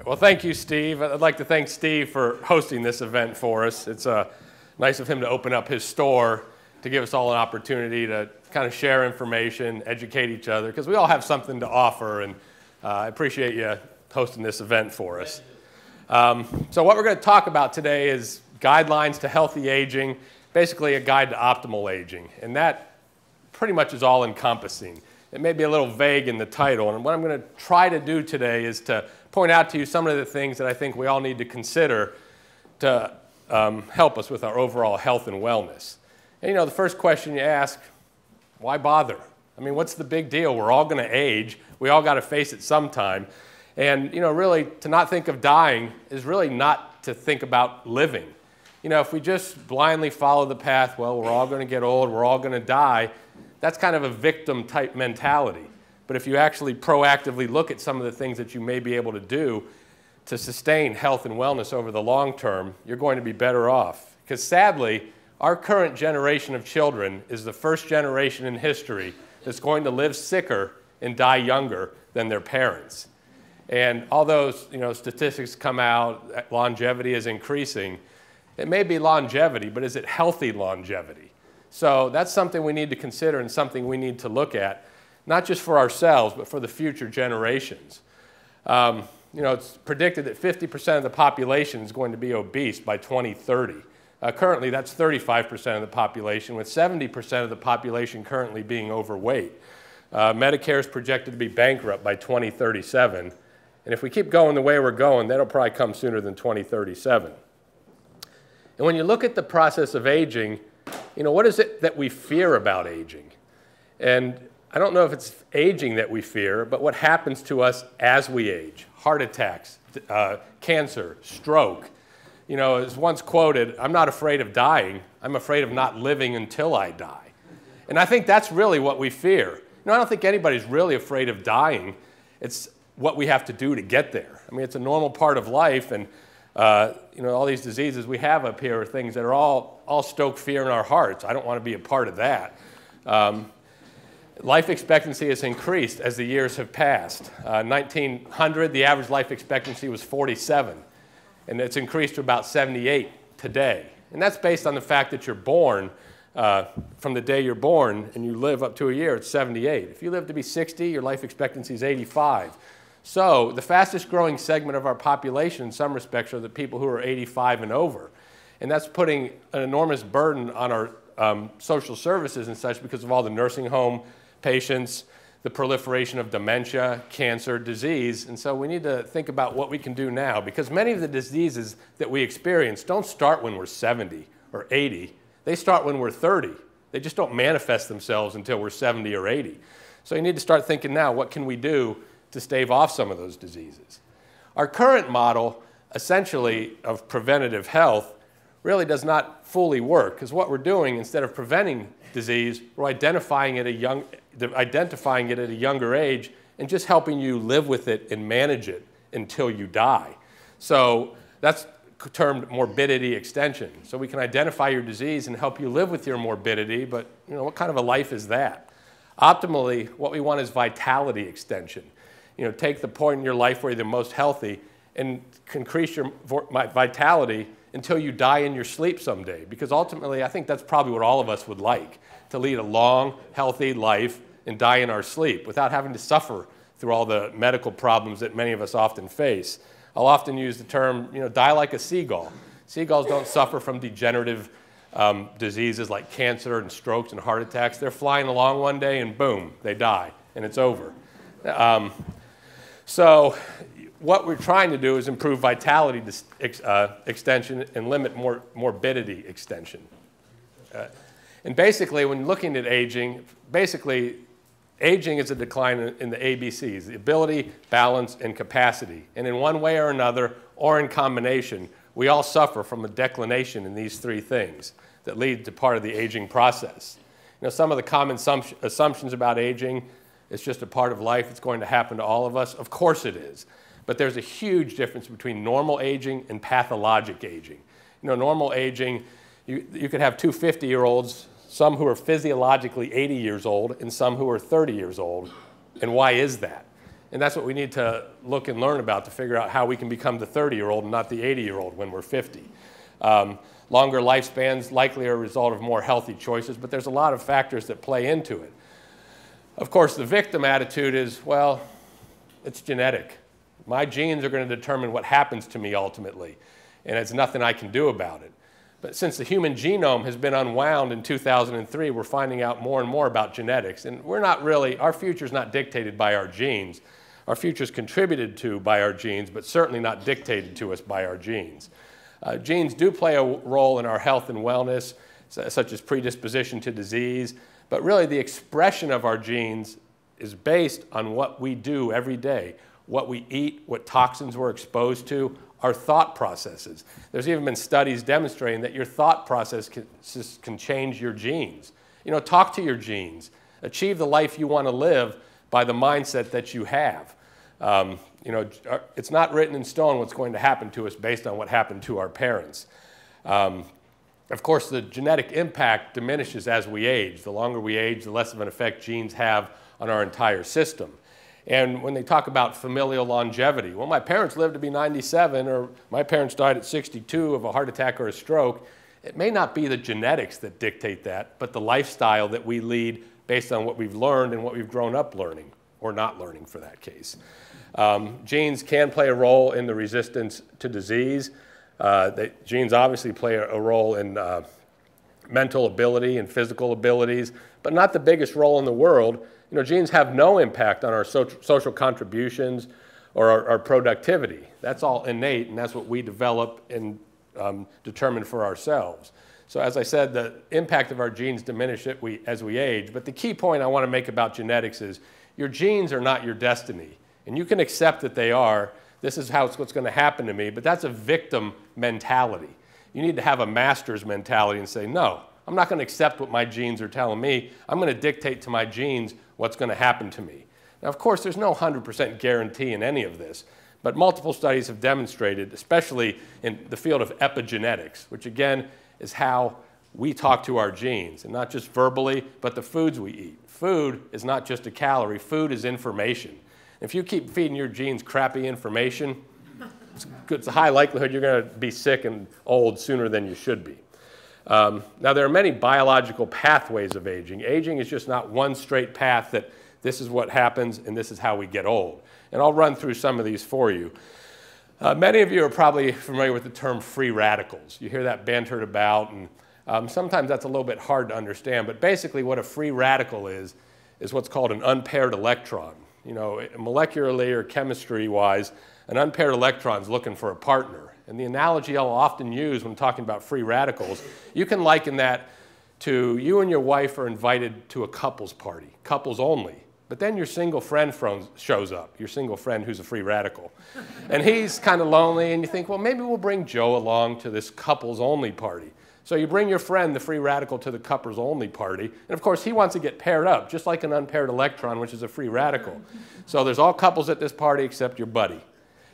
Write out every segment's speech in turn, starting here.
Well, thank you, Steve. I'd like to thank Steve for hosting this event for us. It's nice of him to open up his store to give us all an opportunity to kind of share information, educate each other, because we all have something to offer, and I appreciate you hosting this event for us. So what we're going to talk about today is guidelines to healthy aging, basically a guide to optimal aging, and that pretty much is all encompassing. It may be a little vague in the title, and what I'm going to try to do today is to point out to you some of the things that I think we all need to consider to help us with our overall health and wellness. And you know, the first question you ask, why bother? I mean, what's the big deal? We're all going to age. We all got to face it sometime. And you know, really, to not think of dying is really not to think about living. You know, if we just blindly follow the path, well, we're all going to get old, we're all going to die, that's kind of a victim-type mentality. But if you actually proactively look at some of the things that you may be able to do to sustain health and wellness over the long term, you're going to be better off. Because sadly, our current generation of children is the first generation in history that's going to live sicker and die younger than their parents. And although, you know, statistics come out that longevity is increasing, it may be longevity, but is it healthy longevity? So that's something we need to consider and something we need to look at, not just for ourselves, but for the future generations. You know, it's predicted that 50% of the population is going to be obese by 2030. Currently, that's 35% of the population, with 70% of the population currently being overweight. Medicare is projected to be bankrupt by 2037. And if we keep going the way we're going, that'll probably come sooner than 2037. And when you look at the process of aging, you know, what is it that we fear about aging? And I don't know if it's aging that we fear, but what happens to us as we age. Heart attacks, cancer, stroke. You know, as once quoted, I'm not afraid of dying, I'm afraid of not living until I die. And I think that's really what we fear. You know, I don't think anybody's really afraid of dying. It's what we have to do to get there. I mean, it's a normal part of life, and you know, all these diseases we have up here are things that are all stoke fear in our hearts. I don't want to be a part of that. Life expectancy has increased as the years have passed. 1900, the average life expectancy was 47, and it's increased to about 78 today. And that's based on the fact that you're born, from the day you're born, and you live up to a year, it's 78. If you live to be 60, your life expectancy is 85. So the fastest growing segment of our population in some respects are the people who are 85 and over. And that's putting an enormous burden on our social services and such because of all the nursing home patients, the proliferation of dementia, cancer, disease. And so we need to think about what we can do now, because many of the diseases that we experience don't start when we're 70 or 80. They start when we're 30. They just don't manifest themselves until we're 70 or 80. So you need to start thinking now, what can we do to stave off some of those diseases? Our current model, essentially, of preventative health really does not fully work, because what we're doing, instead of preventing disease, we're identifying it at a younger age and just helping you live with it and manage it until you die. So that's termed morbidity extension. So we can identify your disease and help you live with your morbidity, but you know, what kind of a life is that? Optimally, what we want is vitality extension. You know, take the point in your life where you're the most healthy and increase your vitality until you die in your sleep someday. Because ultimately, I think that's probably what all of us would like, to lead a long, healthy life and die in our sleep without having to suffer through all the medical problems that many of us often face. I'll often use the term, you know, die like a seagull. Seagulls don't suffer from degenerative diseases like cancer and strokes and heart attacks. They're flying along one day and boom, they die, and it's over. So what we're trying to do is improve vitality extension and limit morbidity extension. And basically, when looking at aging, aging is a decline in the ABCs, the ability, balance, and capacity. And in one way or another, or in combination, we all suffer from a declination in these three things that lead to part of the aging process. You know, some of the common assumptions about aging, it's just a part of life, it's going to happen to all of us. Of course it is. But there's a huge difference between normal aging and pathologic aging. You know, normal aging, you could have two 50-year-olds, some who are physiologically 80 years old and some who are 30 years old. And why is that? And that's what we need to look and learn about to figure out how we can become the 30-year-old and not the 80-year-old when we're 50. Longer lifespans likely are a result of more healthy choices, but there's a lot of factors that play into it. Of course, the victim attitude is, well, it's genetic. My genes are going to determine what happens to me ultimately, and it's nothing I can do about it. But since the human genome has been unwound in 2003, we're finding out more and more about genetics, and we're not really, our future's not dictated by our genes. Our future's contributed to by our genes, but certainly not dictated to us by our genes. Genes do play a role in our health and wellness, such as predisposition to disease, but really the expression of our genes is based on what we do every day, what we eat, what toxins we're exposed to, our thought processes. There's even been studies demonstrating that your thought process can change your genes. You know, talk to your genes. Achieve the life you want to live by the mindset that you have. You know, it's not written in stone what's going to happen to us based on what happened to our parents. Of course, the genetic impact diminishes as we age. The longer we age, the less of an effect genes have on our entire system. And when they talk about familial longevity, well, my parents lived to be 97, or my parents died at 62 of a heart attack or a stroke, it may not be the genetics that dictate that, but the lifestyle that we lead based on what we've learned and what we've grown up learning, or not learning for that case. Genes can play a role in the resistance to disease. Genes obviously play a role in mental ability and physical abilities, but not the biggest role in the world. You know, genes have no impact on our social contributions or our productivity. That's all innate, and that's what we develop and determine for ourselves. So as I said, the impact of our genes diminish as we age, but the key point I want to make about genetics is your genes are not your destiny, and you can accept that they are. This is what's going to happen to me, but that's a victim mentality. You need to have a master's mentality and say, no, I'm not going to accept what my genes are telling me. I'm going to dictate to my genes what's going to happen to me. Now, of course, there's no 100% guarantee in any of this, but multiple studies have demonstrated, especially in the field of epigenetics, which again is how we talk to our genes, and not just verbally, but the foods we eat. Food is not just a calorie. Food is information. If you keep feeding your genes crappy information, it's a high likelihood you're going to be sick and old sooner than you should be. Now, there are many biological pathways of aging. Aging is just not one straight path that this is what happens and this is how we get old. And I'll run through some of these for you. Many of you are probably familiar with the term free radicals. You hear that bantered about, and sometimes that's a little bit hard to understand. But basically what a free radical is what's called an unpaired electron. You know, molecularly or chemistry-wise, an unpaired electron is looking for a partner. And the analogy I'll often use when talking about free radicals, you can liken that to you and your wife are invited to a couples party, couples only. But then your single friend shows up, your single friend who's a free radical. And he's kind of lonely, and you think, well, maybe we'll bring Joe along to this couples only party. So you bring your friend, the free radical, to the couples only party. And of course, he wants to get paired up, just like an unpaired electron, which is a free radical. So there's all couples at this party except your buddy.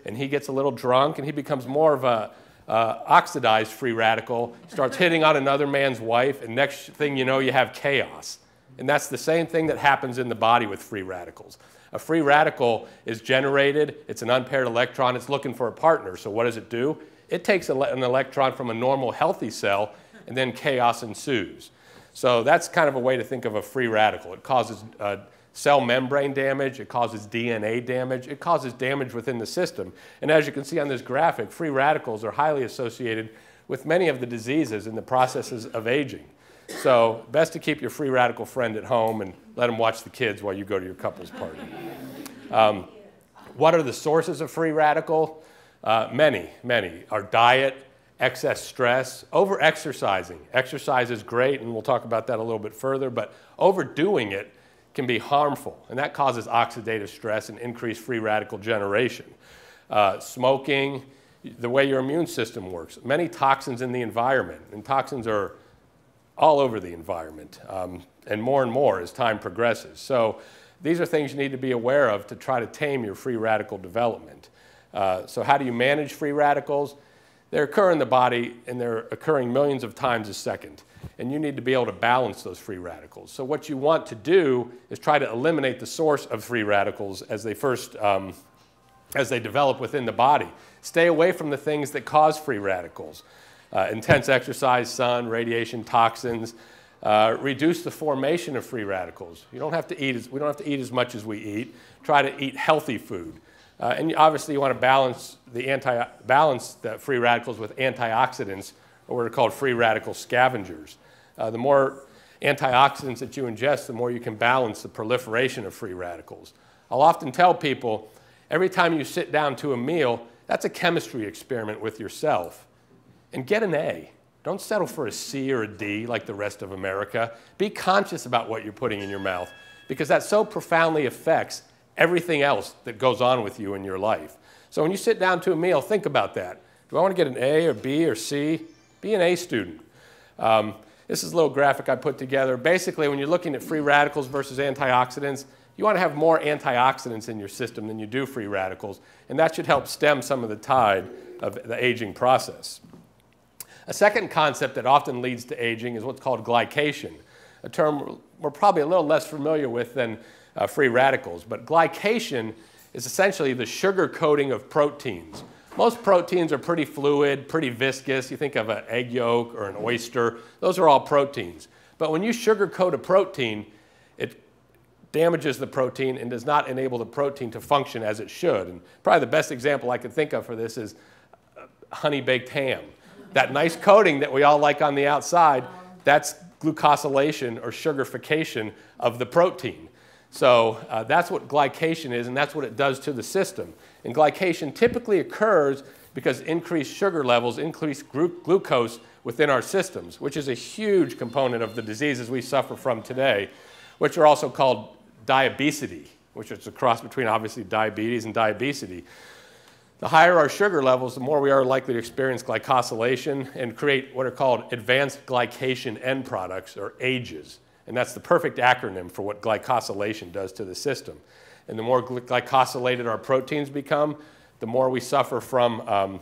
And he gets a little drunk, and he becomes more of a oxidized free radical, starts hitting on another man's wife, and next thing you know, you have chaos. And that's the same thing that happens in the body with free radicals. A free radical is generated, it's an unpaired electron, it's looking for a partner. So what does it do? It takes an electron from a normal healthy cell, and then chaos ensues. So that's kind of a way to think of a free radical. It causes cell membrane damage, it causes DNA damage, it causes damage within the system. And as you can see on this graphic, free radicals are highly associated with many of the diseases and the processes of aging. So best to keep your free radical friend at home and let him watch the kids while you go to your couples party. What are the sources of free radical? Many. Our diet, excess stress, over-exercising. Exercise is great, and we'll talk about that a little bit further, but overdoing it can be harmful, and that causes oxidative stress and increased free radical generation. Smoking, the way your immune system works, many toxins in the environment, and toxins are all over the environment, and more as time progresses. So these are things you need to be aware of to try to tame your free radical development. So how do you manage free radicals? They occur in the body, and they're occurring millions of times a second. And you need to be able to balance those free radicals. So what you want to do is try to eliminate the source of free radicals as they develop within the body. Stay away from the things that cause free radicals. Intense exercise, sun, radiation, toxins. Reduce the formation of free radicals. We don't have to eat as much as we eat. Try to eat healthy food. And obviously you want to balance the free radicals with antioxidants, or what are called free radical scavengers. The more antioxidants that you ingest, the more you can balance the proliferation of free radicals. I'll often tell people, every time you sit down to a meal, that's a chemistry experiment with yourself. And get an A. Don't settle for a C or a D like the rest of America. Be conscious about what you're putting in your mouth, because that so profoundly affects everything else that goes on with you in your life. So when you sit down to a meal, think about that. Do I want to get an A or B or C? Be an A student. This is a little graphic I put together. Basically, when you're looking at free radicals versus antioxidants, you want to have more antioxidants in your system than you do free radicals, and that should help stem some of the tide of the aging process. A second concept that often leads to aging is what's called glycation, a term we're probably a little less familiar with than free radicals. But glycation is essentially the sugar coating of proteins. Most proteins are pretty fluid, pretty viscous. You think of an egg yolk or an oyster. Those are all proteins. But when you sugar coat a protein, it damages the protein and does not enable the protein to function as it should. And probably the best example I can think of for this is honey-baked ham. That nice coating that we all like on the outside, that's glucosylation or sugarification of the protein. So that's what glycation is, and that's what it does to the system. And glycation typically occurs because increased sugar levels increase glucose within our systems, which is a huge component of the diseases we suffer from today, which are also called diabesity, which is a cross between obviously diabetes and diabesity. The higher our sugar levels, the more we are likely to experience glycosylation and create what are called advanced glycation end products, or AGEs. And that's the perfect acronym for what glycosylation does to the system. And the more glycosylated our proteins become, the more we suffer from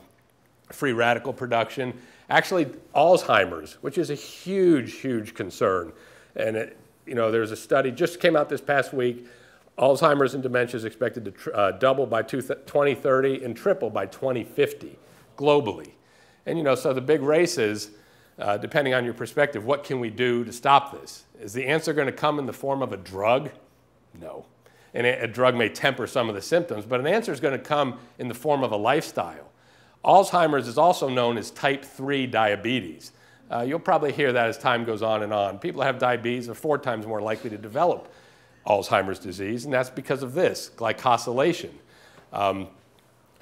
free radical production. Actually, Alzheimer's, which is a huge, huge concern. And there's a study just came out this past week. Alzheimer's and dementia is expected to double by 2030 and triple by 2050 globally. And so the big race is, depending on your perspective, what can we do to stop this? Is the answer going to come in the form of a drug? No. And a drug may temper some of the symptoms, but an answer is going to come in the form of a lifestyle. Alzheimer's is also known as type 3 diabetes. You'll probably hear that as time goes on and on. People who have diabetes are 4 times more likely to develop Alzheimer's disease, and that's because of this, glycosylation.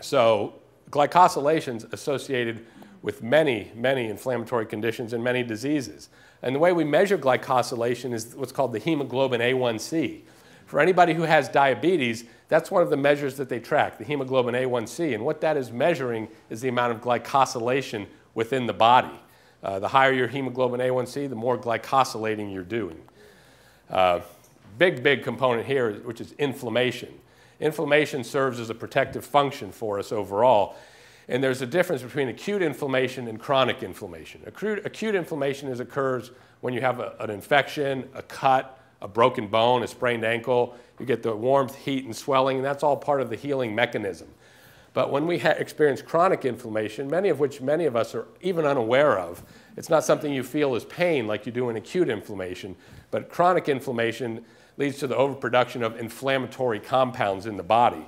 So glycosylation is associated with many, many inflammatory conditions and many diseases. And the way we measure glycosylation is what's called the hemoglobin A1C. For anybody who has diabetes, that's one of the measures that they track, the hemoglobin A1C. And what that is measuring is the amount of glycosylation within the body. The higher your hemoglobin A1C, the more glycosylating you're doing. Big component here, which is inflammation. Inflammation serves as a protective function for us overall. And there's a difference between acute inflammation and chronic inflammation. Acute inflammation occurs when you have an infection, a cut, a broken bone, a sprained ankle. You get the warmth, heat, and swelling, and that's all part of the healing mechanism. But when we experience chronic inflammation, many of us are even unaware of, it's not something you feel as pain like you do in acute inflammation, but chronic inflammation leads to the overproduction of inflammatory compounds in the body.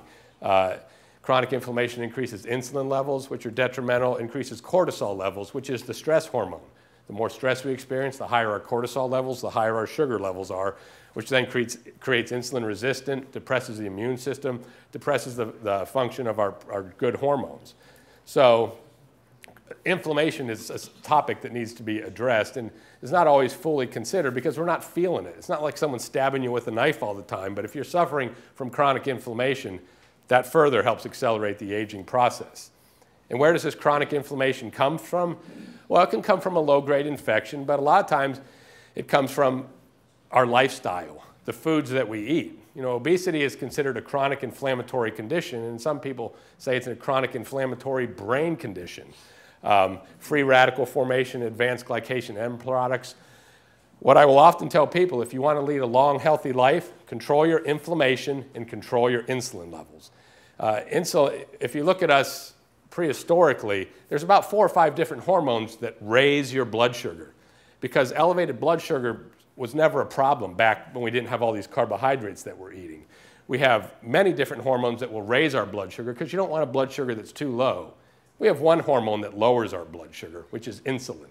Chronic inflammation increases insulin levels, which are detrimental, increases cortisol levels, which is the stress hormone. The more stress we experience, the higher our cortisol levels, the higher our sugar levels are, which then creates insulin resistance, depresses the immune system, depresses the function of our good hormones. So inflammation is a topic that needs to be addressed and is not always fully considered because we're not feeling it. It's not like someone's stabbing you with a knife all the time, but if you're suffering from chronic inflammation, that further helps accelerate the aging process. And where does this chronic inflammation come from? Well, it can come from a low-grade infection, but a lot of times it comes from our lifestyle, the foods that we eat. Obesity is considered a chronic inflammatory condition, and some people say it's a chronic inflammatory brain condition. free radical formation, advanced glycation end products. What I will often tell people, if you want to lead a long, healthy life, control your inflammation and control your insulin levels. If you look at us prehistorically, there's about 4 or 5 different hormones that raise your blood sugar, because elevated blood sugar was never a problem back when we didn't have all these carbohydrates that we're eating. We have many different hormones that will raise our blood sugar because you don't want a blood sugar that's too low. We have one hormone that lowers our blood sugar, which is insulin.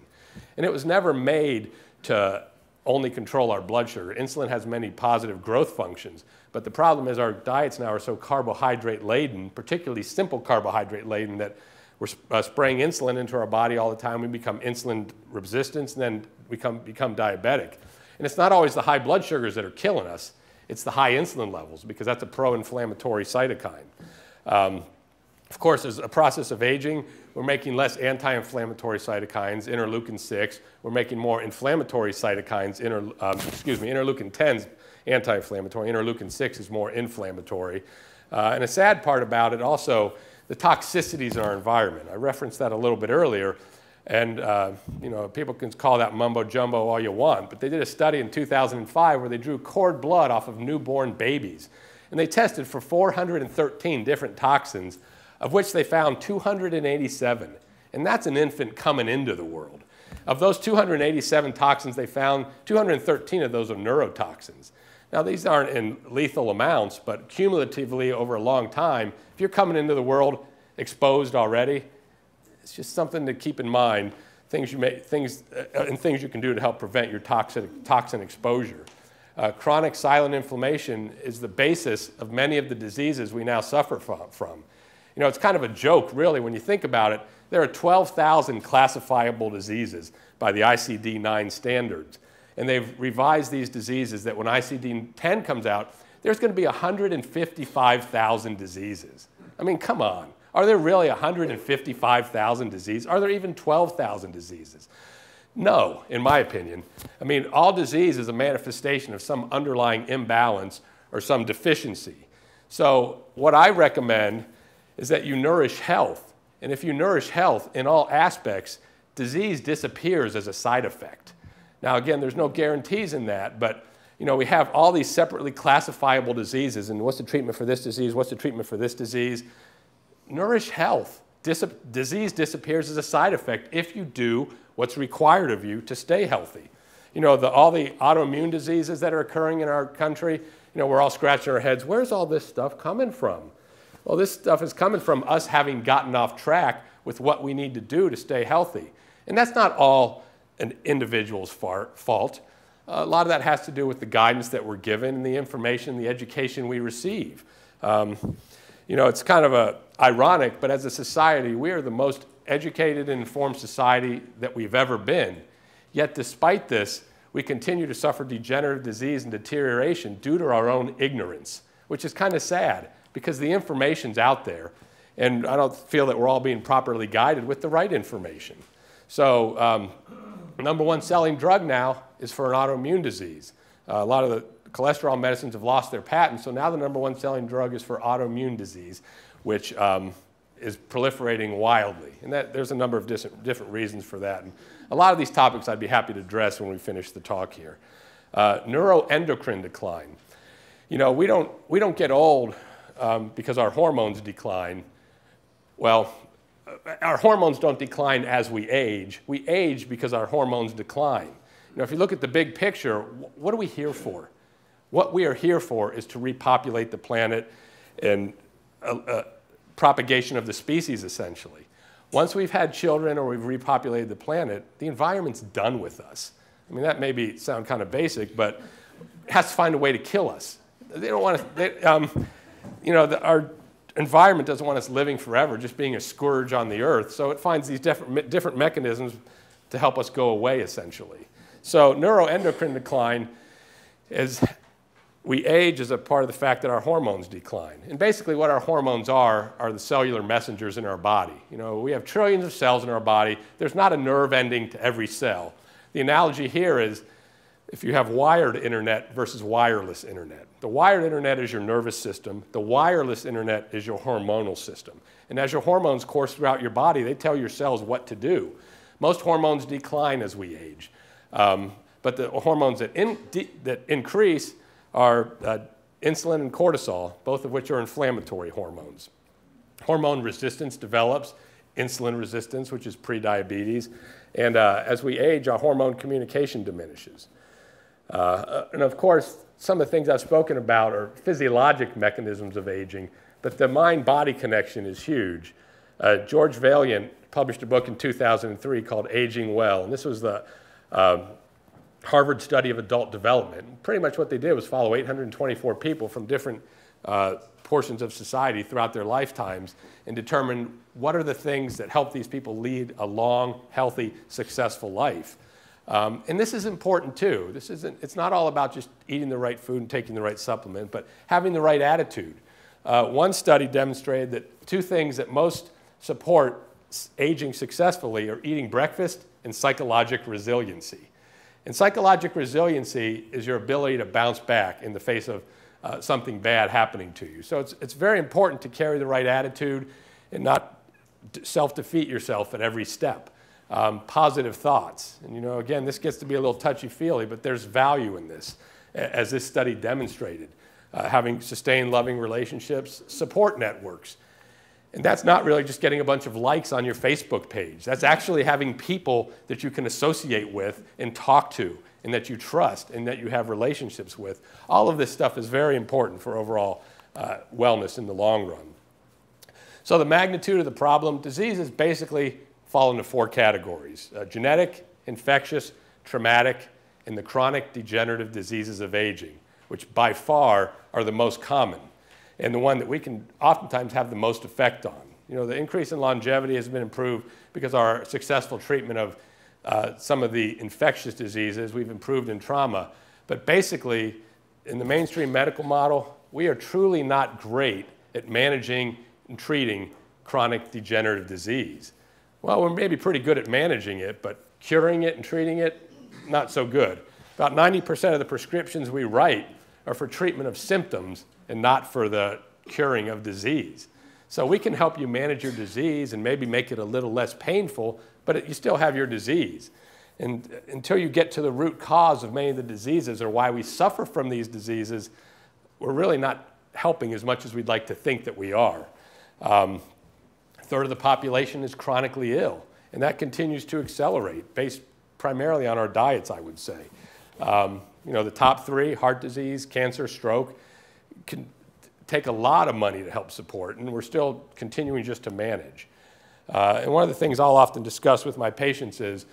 And it was never made to only control our blood sugar. Insulin has many positive growth functions, but the problem is our diets now are so carbohydrate laden, particularly simple carbohydrate laden, that we're spraying insulin into our body all the time. We become insulin resistant, and then we become diabetic. And it's not always the high blood sugars that are killing us, it's the high insulin levels, because that's a pro-inflammatory cytokine. Of course, as a process of aging, we're making less anti-inflammatory cytokines, interleukin-6. We're making more inflammatory cytokines, interleukin-10's anti-inflammatory. Interleukin-6 is more inflammatory. And a sad part about it also, the toxicities in our environment. I referenced that a little bit earlier. And people can call that mumbo-jumbo all you want, but they did a study in 2005 where they drew cord blood off of newborn babies. And they tested for 413 different toxins, of which they found 287. And that's an infant coming into the world. Of those 287 toxins they found, 213 of those are neurotoxins. Now, these aren't in lethal amounts, but cumulatively over a long time, if you're coming into the world exposed already, it's just something to keep in mind, things you can do to help prevent your toxin exposure. Chronic silent inflammation is the basis of many of the diseases we now suffer from. You know, it's kind of a joke, really, when you think about it. There are 12,000 classifiable diseases by the ICD-9 standards. And they've revised these diseases that when ICD-10 comes out, there's going to be 155,000 diseases. I mean, come on. Are there really 155,000 diseases? Are there even 12,000 diseases? No, in my opinion. I mean, all disease is a manifestation of some underlying imbalance or some deficiency. So what I recommend is that you nourish health. And if you nourish health in all aspects, disease disappears as a side effect. Now, again, there's no guarantees in that, but we have all these separately classifiable diseases, and what's the treatment for this disease? What's the treatment for this disease? Nourish health. Disease disappears as a side effect if you do what's required of you to stay healthy. All the autoimmune diseases that are occurring in our country, we're all scratching our heads. Where's all this stuff coming from? Well, this stuff is coming from us having gotten off track with what we need to do to stay healthy. And that's not all an individual's fault. A lot of that has to do with the guidance that we're given and the information, the education we receive. It's kind of ironic, but as a society, we are the most educated and informed society that we've ever been. Yet despite this, we continue to suffer degenerative disease and deterioration due to our own ignorance, which is kind of sad because the information's out there, and I don't feel that we're all being properly guided with the right information. So number one selling drug now is for an autoimmune disease. A lot of the cholesterol medicines have lost their patent, so now the number one selling drug is for autoimmune disease, which is proliferating wildly. And there's a number of different reasons for that. And a lot of these topics I'd be happy to address when we finish the talk here. Neuroendocrine decline. We don't get old because our hormones decline. Well, our hormones don't decline as we age. We age because our hormones decline. If you look at the big picture, what are we here for? What we are here for is to repopulate the planet and propagation of the species, essentially. Once we've had children or we've repopulated the planet, the environment's done with us. I mean, that may sound kind of basic, but it has to find a way to kill us. They don't want us, our environment doesn't want us living forever, just being a scourge on the earth. So it finds these different mechanisms to help us go away, essentially. So neuroendocrine decline is we age as a part of the fact that our hormones decline. And basically what our hormones are the cellular messengers in our body. We have trillions of cells in our body. There's not a nerve ending to every cell. The analogy here is if you have wired internet versus wireless internet. The wired internet is your nervous system. The wireless internet is your hormonal system. And as your hormones course throughout your body, they tell your cells what to do. Most hormones decline as we age. But the hormones that increase are insulin and cortisol, both of which are inflammatory hormones. Hormone resistance develops, insulin resistance, which is prediabetes. And as we age, our hormone communication diminishes. And of course, some of the things I've spoken about are physiologic mechanisms of aging, but the mind-body connection is huge. George Vaillant published a book in 2003 called Aging Well, and this was the Harvard study of adult development. Pretty much what they did was follow 824 people from different portions of society throughout their lifetimes and determine what are the things that help these people lead a long, healthy, successful life. And this is important too. It's not all about just eating the right food and taking the right supplement, but having the right attitude. One study demonstrated that 2 things that most support aging successfully are eating breakfast and psychologic resiliency. And psychologic resiliency is your ability to bounce back in the face of something bad happening to you. So it's very important to carry the right attitude and not self-defeat yourself at every step. Positive thoughts. And again, this gets to be a little touchy-feely, but there's value in this, as this study demonstrated. Having sustained loving relationships, support networks. And that's not really just getting a bunch of likes on your Facebook page. That's actually having people that you can associate with and talk to and that you trust and that you have relationships with. All of this stuff is very important for overall wellness in the long run. So the magnitude of the problem, diseases basically fall into 4 categories: genetic, infectious, traumatic, and the chronic degenerative diseases of aging, which by far are the most common and the one that we can oftentimes have the most effect on. The increase in longevity has been improved because of our successful treatment of some of the infectious diseases. We've improved in trauma. But basically, in the mainstream medical model, we are truly not great at managing and treating chronic degenerative disease. Well, we're maybe pretty good at managing it, but curing it and treating it, not so good. About 90% of the prescriptions we write are for treatment of symptoms and not for the curing of disease. So we can help you manage your disease and maybe make it a little less painful, but you still have your disease. And until you get to the root cause of many of the diseases or why we suffer from these diseases, we're really not helping as much as we'd like to think that we are. A third of the population is chronically ill, and that continues to accelerate based primarily on our diets, I would say. The top 3, heart disease, cancer, stroke, can take a lot of money to help support, and we're still continuing just to manage. And one of the things I'll often discuss with my patients is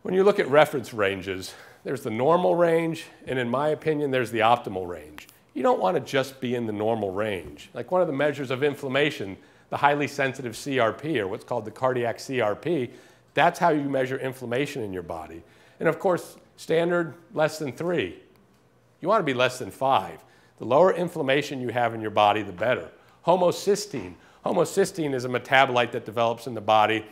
when you look at reference ranges, there's the normal range, and in my opinion, there's the optimal range. You don't want to just be in the normal range. Like one of the measures of inflammation, the highly sensitive CRP, or what's called the cardiac CRP, that's how you measure inflammation in your body. And of course, standard, less than 3. You want to be less than 5. The lower inflammation you have in your body, the better. Homocysteine. Homocysteine is a metabolite that develops in the body,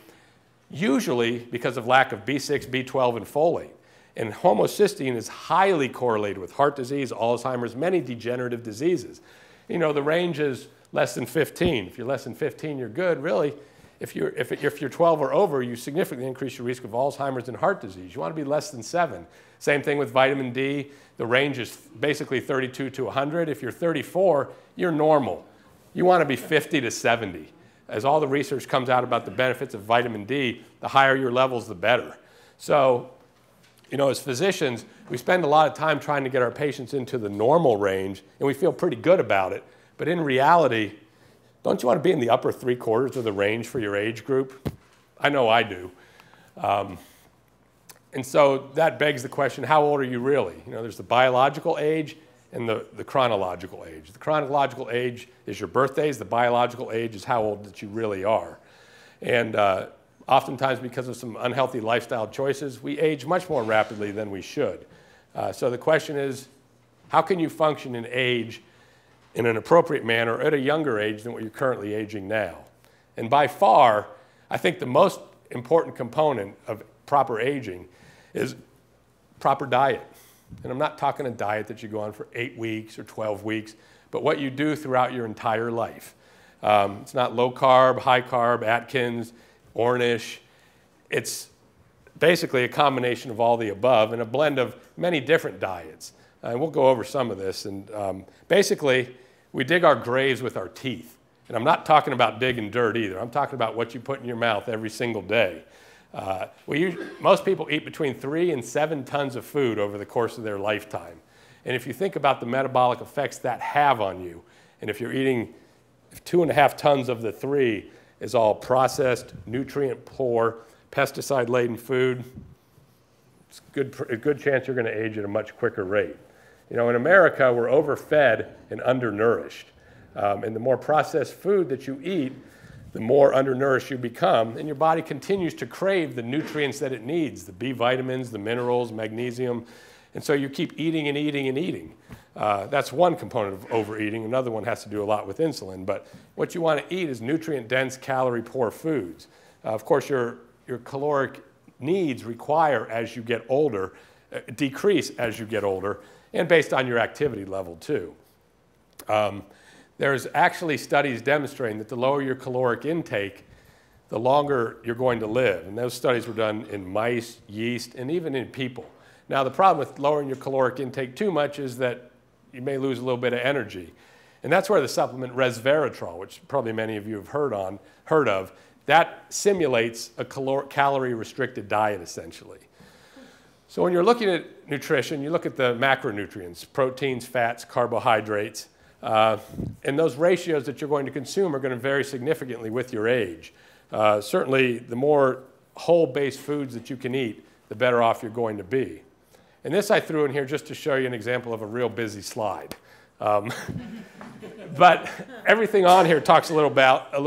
usually because of lack of B6, B12, and folate. And homocysteine is highly correlated with heart disease, Alzheimer's, many degenerative diseases. The range is less than 15. If you're less than 15, you're good. Really, if you're 12 or over, you significantly increase your risk of Alzheimer's and heart disease. You want to be less than 7. Same thing with vitamin D. The range is basically 32 to 100. If you're 34, you're normal. You want to be 50 to 70. As all the research comes out about the benefits of vitamin D, the higher your levels, the better. So, as physicians, we spend a lot of time trying to get our patients into the normal range, and we feel pretty good about it. But in reality, don't you want to be in the upper 3/4 of the range for your age group? I know I do. And so that begs the question, how old are you really? There's the biological age and the chronological age. The chronological age is your birthdays. The biological age is how old that you really are. And oftentimes, because of some unhealthy lifestyle choices, we age much more rapidly than we should. So the question is, how can you function in age in an appropriate manner at a younger age than what you're currently aging now? And by far, I think the most important component of proper aging is proper diet. And I'm not talking a diet that you go on for 8 weeks or 12 weeks, but what you do throughout your entire life. It's not low carb, high carb, Atkins, Ornish. It's basically a combination of all the above and a blend of many different diets. And we'll go over some of this. And basically, we dig our graves with our teeth. And I'm not talking about digging dirt either. I'm talking about what you put in your mouth every single day. Most people eat between 3 and 7 tons of food over the course of their lifetime. And if you think about the metabolic effects that have on you, and if you're eating 2.5 tons of the 3 is all processed, nutrient-poor, pesticide-laden food, it's a good chance you're going to age at a much quicker rate. You know, in America, we're overfed and undernourished. And the more processed food that you eat, the more undernourished you become, and your body continues to crave the nutrients that it needs, the B vitamins, the minerals, magnesium, and so you keep eating and eating and eating. That's one component of overeating. Another one has to do a lot with insulin, but what you want to eat is nutrient-dense, calorie-poor foods. Of course, your caloric needs require, as you get older, decrease as you get older, and based on your activity level, too. There's actually studies demonstrating that the lower your caloric intake, the longer you're going to live. And those studies were done in mice, yeast, and even in people. Now, the problem with lowering your caloric intake too much is that you may lose a little bit of energy. And that's where the supplement resveratrol, which probably many of you have heard of, that simulates a calorie-restricted diet, essentially. So when you're looking at nutrition, you look at the macronutrients, proteins, fats, carbohydrates, and those ratios that you're going to consume are going to vary significantly with your age. Certainly, the more whole-based foods that you can eat, the better off you're going to be. And this I threw in here just to show you an example of a real busy slide. But everything on here talks a little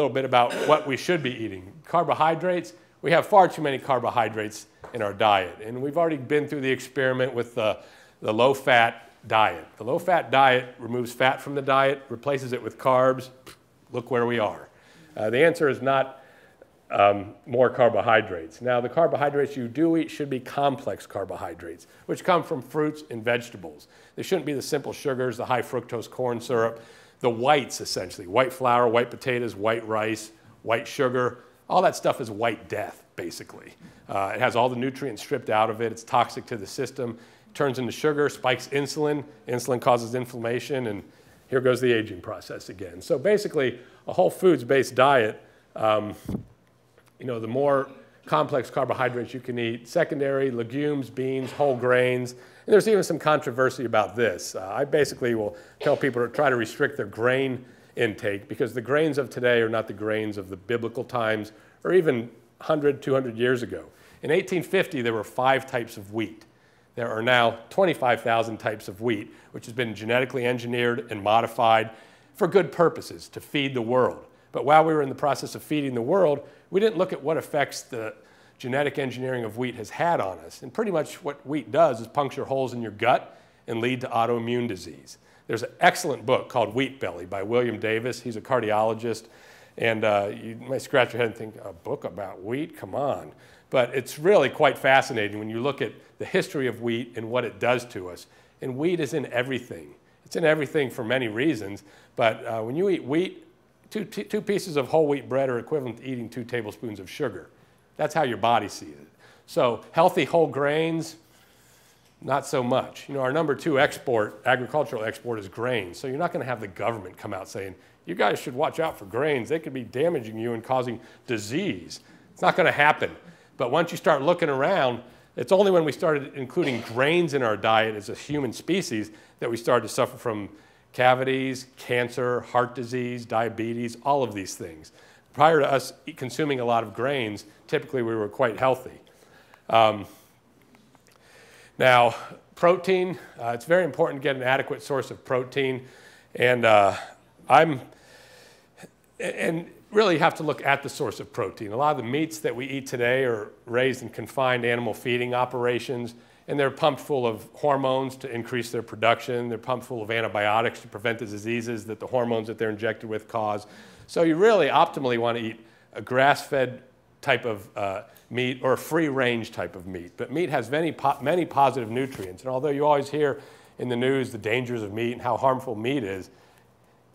bit about what we should be eating. Carbohydrates, we have far too many carbohydrates in our diet. And we've already been through the experiment with the low-fat diet. The low-fat diet removes fat from the diet, replaces it with carbs. Look where we are. The answer is not more carbohydrates. Now, the carbohydrates you do eat should be complex carbohydrates, which come from fruits and vegetables. They shouldn't be the simple sugars, the high fructose corn syrup, the whites, essentially. White flour, white potatoes, white rice, white sugar. All that stuff is white death, basically. It has all the nutrients stripped out of it. It's toxic to the system. Turns into sugar, spikes insulin. Insulin causes inflammation, and here goes the aging process again. So basically, a whole foods-based diet, you know, the more complex carbohydrates you can eat, secondary, legumes, beans, whole grains, and there's even some controversy about this. I basically will tell people to try to restrict their grain intake because the grains of today are not the grains of the biblical times or even 100, 200 years ago. In 1850, there were 5 types of wheat. There are now 25,000 types of wheat, which has been genetically engineered and modified for good purposes, to feed the world. But while we were in the process of feeding the world, we didn't look at what effects the genetic engineering of wheat has had on us. And pretty much what wheat does is puncture holes in your gut and lead to autoimmune disease. There's an excellent book called Wheat Belly by William Davis. He's a cardiologist. And you might scratch your head and think, a book about wheat? Come on. But it's really quite fascinating when you look at the history of wheat and what it does to us. And wheat is in everything. It's in everything for many reasons. But when you eat wheat, two pieces of whole wheat bread are equivalent to eating 2 tablespoons of sugar. That's how your body sees it. So healthy whole grains, not so much. You know, our number 2 export, agricultural export, is grains. So you're not going to have the government come out saying, you guys should watch out for grains. They could be damaging you and causing disease. It's not going to happen. But once you start looking around, it's only when we started including grains in our diet as a human species that we started to suffer from cavities, cancer, heart disease, diabetes, all of these things. Prior to us consuming a lot of grains, typically we were quite healthy. Now, protein, it's very important to get an adequate source of protein. And really have to look at the source of protein. A lot of the meats that we eat today are raised in confined animal feeding operations, and they're pumped full of hormones to increase their production. They're pumped full of antibiotics to prevent the diseases that the hormones that they're injected with cause. So you really optimally want to eat a grass-fed type of meat or a free-range type of meat. But meat has many positive nutrients. And although you always hear in the news the dangers of meat and how harmful meat is,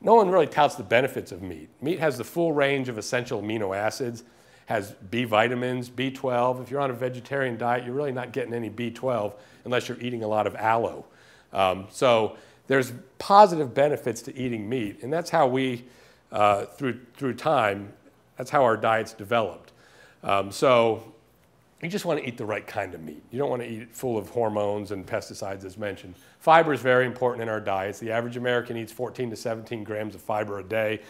no one really touts the benefits of meat. Meat has the full range of essential amino acids, has B vitamins, B12. If you're on a vegetarian diet, you're really not getting any B12 unless you're eating a lot of aloe. So there's positive benefits to eating meat, and that's how we, through time, that's how our diets developed. So you just want to eat the right kind of meat. You don't want to eat it full of hormones and pesticides, as mentioned. Fiber is very important in our diets. The average American eats 14 to 17 grams of fiber a day.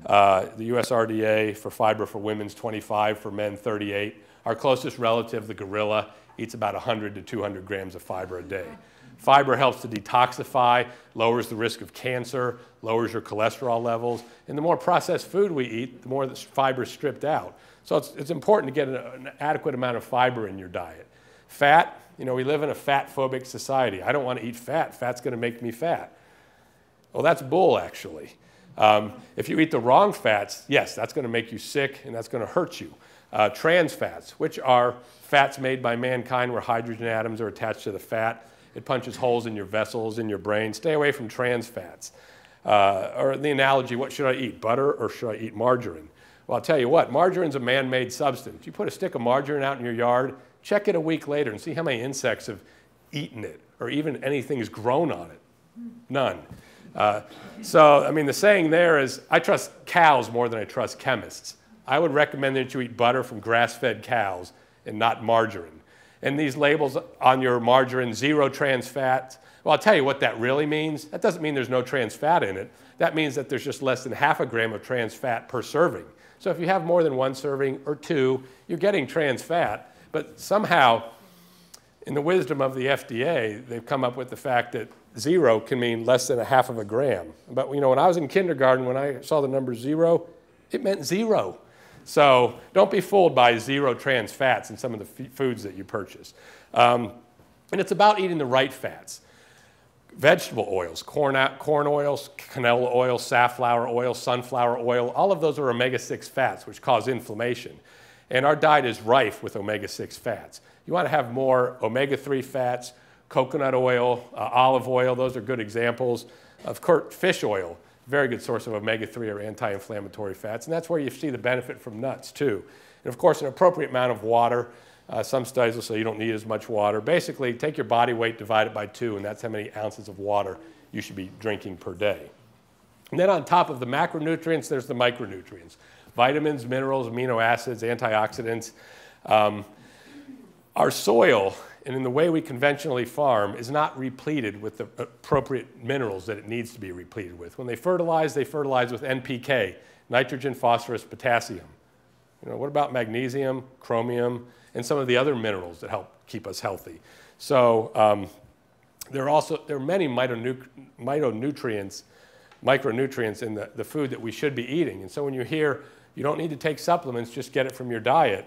The USRDA for fiber for women is 25, for men 38. Our closest relative, the gorilla, eats about 100 to 200 grams of fiber a day. Fiber helps to detoxify, lowers the risk of cancer, lowers your cholesterol levels, and the more processed food we eat, the more the fiber is stripped out. So it's important to get an adequate amount of fiber in your diet. Fat, you know, we live in a fat-phobic society. I don't want to eat fat. Fat's going to make me fat. Well, that's bull, actually. If you eat the wrong fats, yes, that's going to make you sick and that's going to hurt you. Trans fats, which are fats made by mankind where hydrogen atoms are attached to the fat. It punches holes in your vessels, in your brain. Stay away from trans fats. Or the analogy, what should I eat, butter or should I eat margarine? Well, I'll tell you what, margarine's a man-made substance. You put a stick of margarine out in your yard, check it a week later and see how many insects have eaten it or even anything has grown on it. None. So, I mean, the saying there is, I trust cows more than I trust chemists. I would recommend that you eat butter from grass-fed cows and not margarine. And these labels on your margarine, 0 trans fats, well, I'll tell you what that really means. That doesn't mean there's no trans fat in it. That means that there's just less than half a gram of trans fat per serving. So if you have more than 1 serving or 2, you're getting trans fat. But somehow, in the wisdom of the FDA, they've come up with the fact that 0 can mean less than a half of a gram. But you know, when I was in kindergarten, when I saw the number 0, it meant 0. So don't be fooled by 0 trans fats in some of the foods that you purchase. And it's about eating the right fats. Vegetable oils, corn oils, canola oil, safflower oil, sunflower oil, all of those are omega-6 fats, which cause inflammation. And our diet is rife with omega-6 fats. You want to have more omega-3 fats, coconut oil, olive oil, those are good examples. Of course, fish oil, very good source of omega-3 or anti-inflammatory fats, and that's where you see the benefit from nuts too. And of course, an appropriate amount of water. Some studies will say you don't need as much water. Basically, take your body weight, divide it by 2, and that's how many ounces of water you should be drinking per day. And then on top of the macronutrients, there's the micronutrients. Vitamins, minerals, amino acids, antioxidants. Our soil, and in the way we conventionally farm, is not repleted with the appropriate minerals that it needs to be repleted with. When they fertilize with NPK, nitrogen, phosphorus, potassium. You know, what about magnesium, chromium, and some of the other minerals that help keep us healthy? So there are many micronutrients in the food that we should be eating. And so when you hear you don't need to take supplements, just get it from your diet.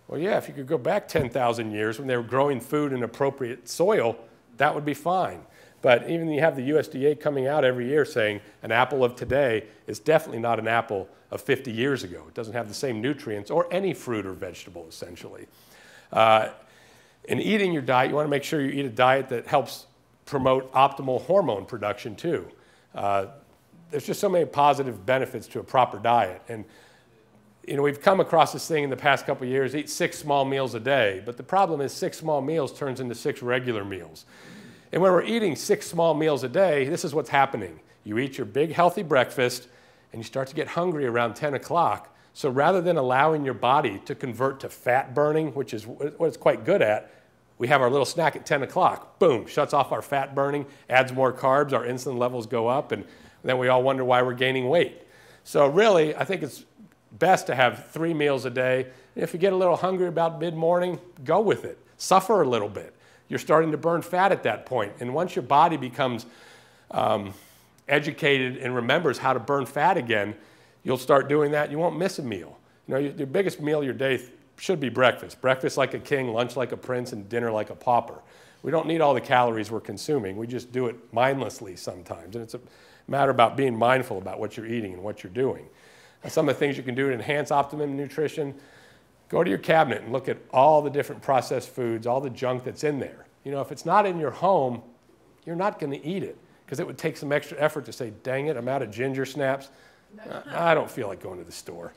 Well, yeah, if you could go back 10,000 years when they were growing food in appropriate soil, that would be fine. But even you have the USDA coming out every year saying an apple of today is definitely not an apple of 50 years ago. It doesn't have the same nutrients or any fruit or vegetable, essentially. In eating your diet, you want to make sure you eat a diet that helps promote optimal hormone production too. There's just so many positive benefits to a proper diet. And you know, we've come across this thing in the past couple of years, eat 6 small meals a day. But the problem is 6 small meals turns into 6 regular meals. And when we're eating 6 small meals a day, this is what's happening. You eat your big healthy breakfast and you start to get hungry around 10 o'clock. So rather than allowing your body to convert to fat burning, which is what it's quite good at, we have our little snack at 10 o'clock. Boom, shuts off our fat burning, adds more carbs, our insulin levels go up, and then we all wonder why we're gaining weight. So really, I think it's best to have 3 meals a day. And if you get a little hungry about mid-morning, go with it. Suffer a little bit. You're starting to burn fat at that point. And once your body becomes educated and remembers how to burn fat again, you'll start doing that. You won't miss a meal. You know, your biggest meal of your day should be breakfast. Breakfast like a king, lunch like a prince, and dinner like a pauper. We don't need all the calories we're consuming. We just do it mindlessly sometimes. And it's a matter about being mindful about what you're eating and what you're doing. Some of the things you can do to enhance optimum nutrition, Go to your cabinet and look at all the different processed foods, all the junk that's in there. You know, if it's not in your home, you're not going to eat it because it would take some extra effort to say, dang it, I'm out of ginger snaps. I don't feel like going to the store.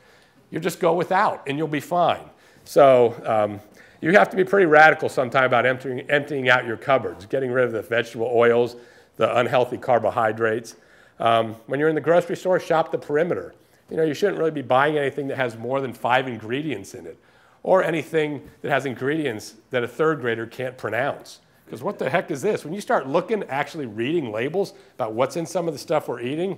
You just go without and you'll be fine. So you have to be pretty radical sometime about emptying out your cupboards, getting rid of the vegetable oils, the unhealthy carbohydrates. When you're in the grocery store, shop the perimeter. You know, you shouldn't really be buying anything that has more than 5 ingredients in it, or anything that has ingredients that a third grader can't pronounce. Because what the heck is this? When you start looking, actually reading labels about what's in some of the stuff we're eating,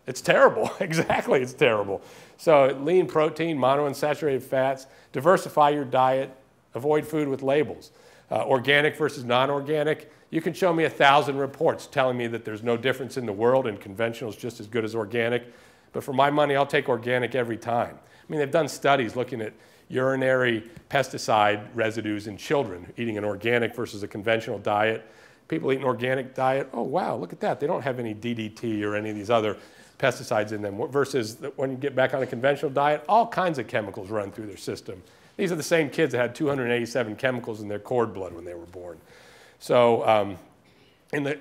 it's terrible. Exactly, it's terrible. So lean protein, monounsaturated fats, diversify your diet, avoid food with labels. Organic versus non-organic, you can show me 1,000 reports telling me that there's no difference in the world and conventional is just as good as organic. But for my money, I'll take organic every time. I mean, they've done studies looking at urinary pesticide residues in children eating an organic versus a conventional diet. People eat an organic diet, oh, wow, look at that. They don't have any DDT or any of these other pesticides in them, versus when you get back on a conventional diet, all kinds of chemicals run through their system. These are the same kids that had 287 chemicals in their cord blood when they were born. So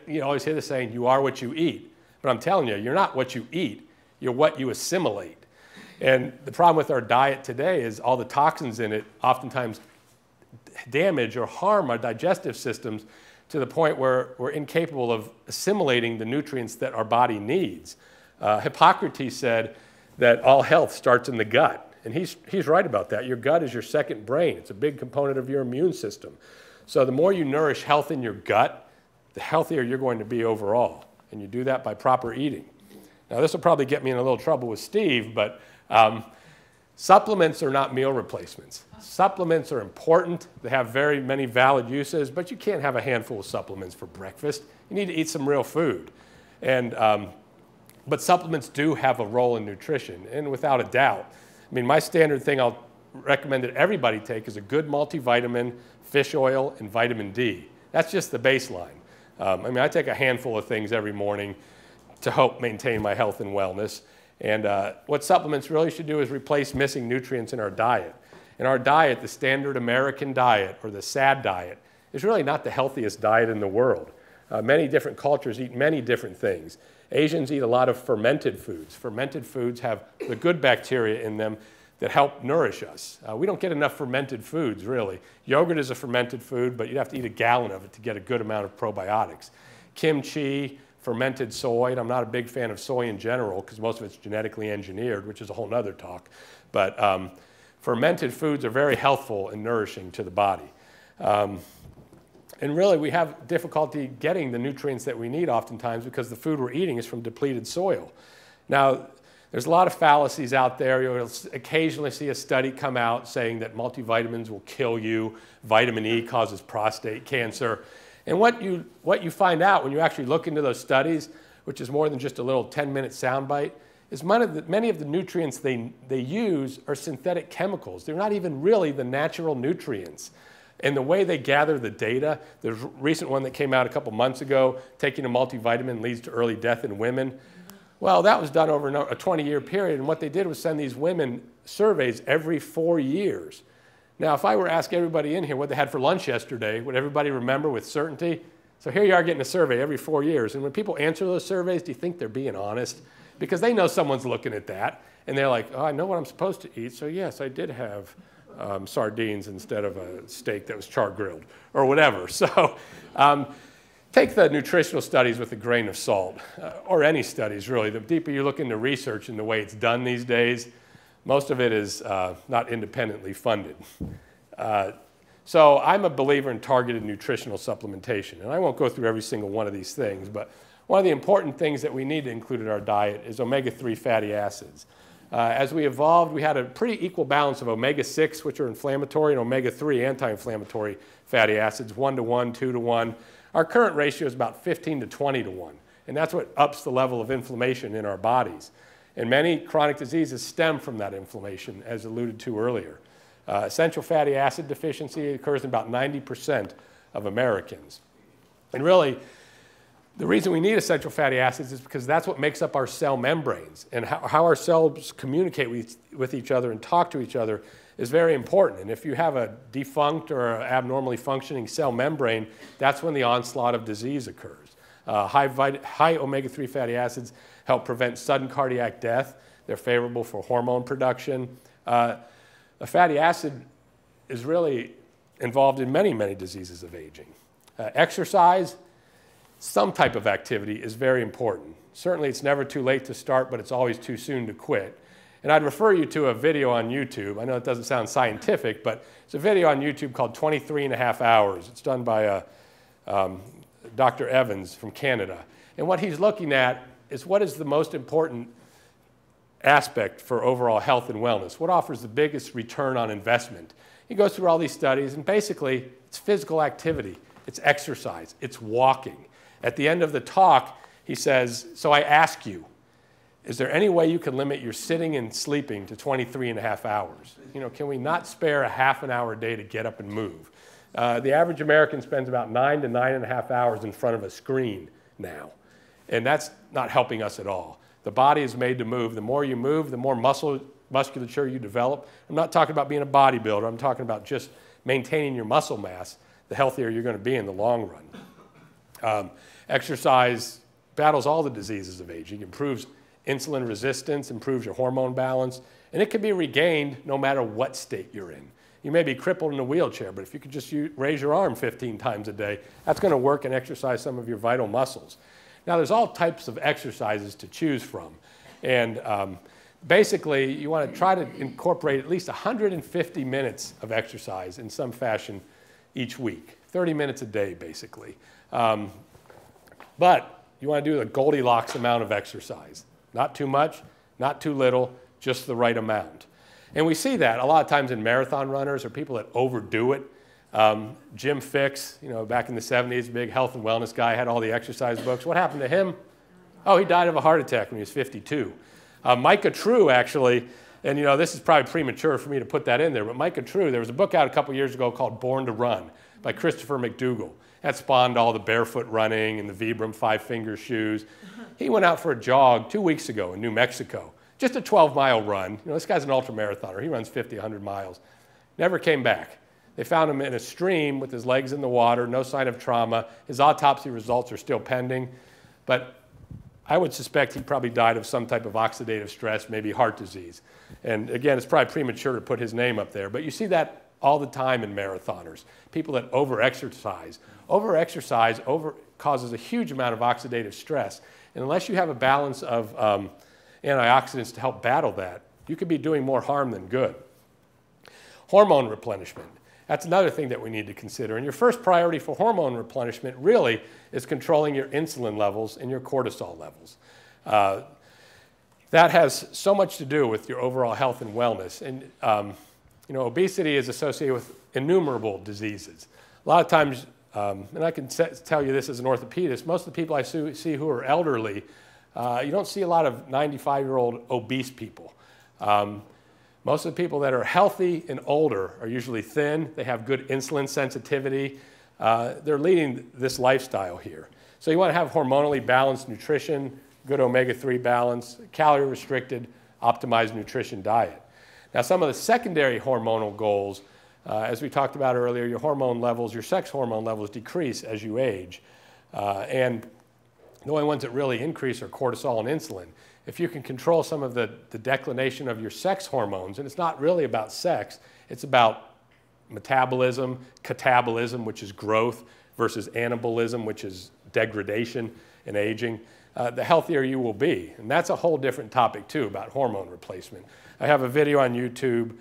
you always hear the saying, you are what you eat. But I'm telling you, you're not what you eat. You're what you assimilate. And the problem with our diet today is all the toxins in it oftentimes damage or harm our digestive systems to the point where we're incapable of assimilating the nutrients that our body needs. Hippocrates said that all health starts in the gut. And he's right about that. Your gut is your second brain. It's a big component of your immune system. So the more you nourish health in your gut, the healthier you're going to be overall. And you do that by proper eating. Now, this will probably get me in a little trouble with Steve, but supplements are not meal replacements. Supplements are important. They have very many valid uses, but you can't have a handful of supplements for breakfast. You need to eat some real food. But supplements do have a role in nutrition, and without a doubt. I mean, my standard thing I'll recommend that everybody take is a good multivitamin, fish oil, and vitamin D. That's just the baseline. I mean, I take a handful of things every morning to help maintain my health and wellness. And what supplements really should do is replace missing nutrients in our diet. In our diet, the standard American diet, or the SAD diet, is really not the healthiest diet in the world. Many different cultures eat many different things. Asians eat a lot of fermented foods. Fermented foods have the good bacteria in them that help nourish us. We don't get enough fermented foods, really. Yogurt is a fermented food, but you'd have to eat a gallon of it to get a good amount of probiotics. Kimchi, fermented soy, and I'm not a big fan of soy in general because most of it's genetically engineered, which is a whole nother talk. But fermented foods are very healthful and nourishing to the body. And really, we have difficulty getting the nutrients that we need oftentimes because the food we're eating is from depleted soil. Now, there's a lot of fallacies out there. You'll occasionally see a study come out saying that multivitamins will kill you. Vitamin E causes prostate cancer. And what you find out when you actually look into those studies, which is more than just a little 10-minute soundbite, is many of the nutrients they use are synthetic chemicals. They're not even really the natural nutrients. And the way they gather the data, there's a recent one that came out a couple months ago, taking a multivitamin leads to early death in women. Well, that was done over a 20-year period, and what they did was send these women surveys every 4 years. Now, if I were to ask everybody in here what they had for lunch yesterday, would everybody remember with certainty? So here you are getting a survey every 4 years, and when people answer those surveys, do you think they're being honest? Because they know someone's looking at that, and they're like, oh, I know what I'm supposed to eat, so yes, I did have sardines instead of a steak that was char-grilled, or whatever. So take the nutritional studies with a grain of salt, or any studies, really. The deeper you look into research and the way it's done these days, most of it is not independently funded. So I'm a believer in targeted nutritional supplementation, and I won't go through every single one of these things, but one of the important things that we need to include in our diet is omega-3 fatty acids. As we evolved, we had a pretty equal balance of omega-6, which are inflammatory, and omega-3 anti-inflammatory fatty acids, 1 to 1, 2 to 1. Our current ratio is about 15 to 20 to 1, and that's what ups the level of inflammation in our bodies. And many chronic diseases stem from that inflammation, as alluded to earlier. Essential fatty acid deficiency occurs in about 90% of Americans. And really, the reason we need essential fatty acids is because that's what makes up our cell membranes. And how our cells communicate with each other and talk to each other is very important. And if you have a defunct or abnormally functioning cell membrane, that's when the onslaught of disease occurs. High omega-3 fatty acids help prevent sudden cardiac death. They're favorable for hormone production. A fatty acid is really involved in many, many diseases of aging. Exercise, some type of activity is very important. Certainly it's never too late to start, but it's always too soon to quit. And I'd refer you to a video on YouTube. I know it doesn't sound scientific, but it's a video on YouTube called 23.5 Hours. It's done by Dr. Evans from Canada. And what he's looking at is what is the most important aspect for overall health and wellness? What offers the biggest return on investment? He goes through all these studies, and basically it's physical activity, it's exercise, it's walking. At the end of the talk, he says, so I ask you, is there any way you can limit your sitting and sleeping to 23.5 hours? You know, can we not spare a half an hour a day to get up and move? The average American spends about 9 to 9.5 hours in front of a screen now, and that's not helping us at all. The body is made to move. The more you move, the more musculature you develop. I'm not talking about being a bodybuilder. I'm talking about just maintaining your muscle mass. The healthier you're going to be in the long run. Exercise battles all the diseases of aging, improves insulin resistance, improves your hormone balance, and it can be regained no matter what state you're in. You may be crippled in a wheelchair, but if you could just raise your arm 15 times a day, that's going to work and exercise some of your vital muscles. Now, there's all types of exercises to choose from, and basically, you want to try to incorporate at least 150 minutes of exercise in some fashion each week, 30 minutes a day, basically. But you want to do the Goldilocks amount of exercise. Not too much, not too little, just the right amount. And we see that a lot of times in marathon runners or people that overdo it. Jim Fixx, you know, back in the 70s, big health and wellness guy, had all the exercise books. What happened to him? Oh, he died of a heart attack when he was 52. Micah True, actually, and you know, this is probably premature for me to put that in there, but Micah True, there was a book out a couple years ago called Born to Run by Christopher McDougall. That spawned all the barefoot running and the Vibram five-finger shoes. He went out for a jog 2 weeks ago in New Mexico. Just a 12-mile run. You know, this guy's an ultramarathoner. He runs 50, 100 miles. Never came back. They found him in a stream with his legs in the water, no sign of trauma. His autopsy results are still pending. But I would suspect he probably died of some type of oxidative stress, maybe heart disease. And again, it's probably premature to put his name up there. But you see that all the time in marathoners. People that over-exercise. Over-exercise causes a huge amount of oxidative stress. And unless you have a balance of antioxidants to help battle that, you could be doing more harm than good. Hormone replenishment. That's another thing that we need to consider. And your first priority for hormone replenishment really is controlling your insulin levels and your cortisol levels. That has so much to do with your overall health and wellness. And you know, obesity is associated with innumerable diseases. A lot of times, and I can tell you this as an orthopedist, most of the people I see who are elderly, you don't see a lot of 95-year-old obese people. Most of the people that are healthy and older are usually thin. They have good insulin sensitivity. They're leading this lifestyle here. So you want to have hormonally balanced nutrition, good omega-3 balance, calorie-restricted, optimized nutrition diet. Now, some of the secondary hormonal goals, as we talked about earlier, your hormone levels, your sex hormone levels decrease as you age. And the only ones that really increase are cortisol and insulin. If you can control some of the declination of your sex hormones, and it's not really about sex, it's about metabolism, catabolism, which is growth, versus anabolism, which is degradation and aging, the healthier you will be. And that's a whole different topic, too, about hormone replacement. I have a video on YouTube,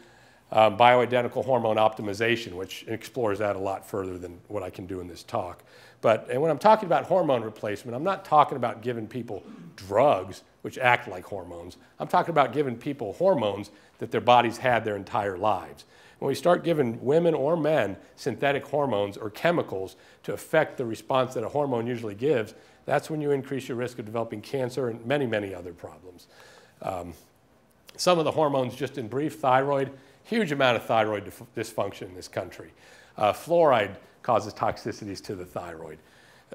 Bioidentical Hormone Optimization, which explores that a lot further than what I can do in this talk. And when I'm talking about hormone replacement, I'm not talking about giving people drugs which act like hormones. I'm talking about giving people hormones that their bodies had their entire lives. When we start giving women or men synthetic hormones or chemicals to affect the response that a hormone usually gives, that's when you increase your risk of developing cancer and many, many other problems. Some of the hormones, just in brief, thyroid, huge amount of thyroid dysfunction in this country. Fluoride causes toxicities to the thyroid.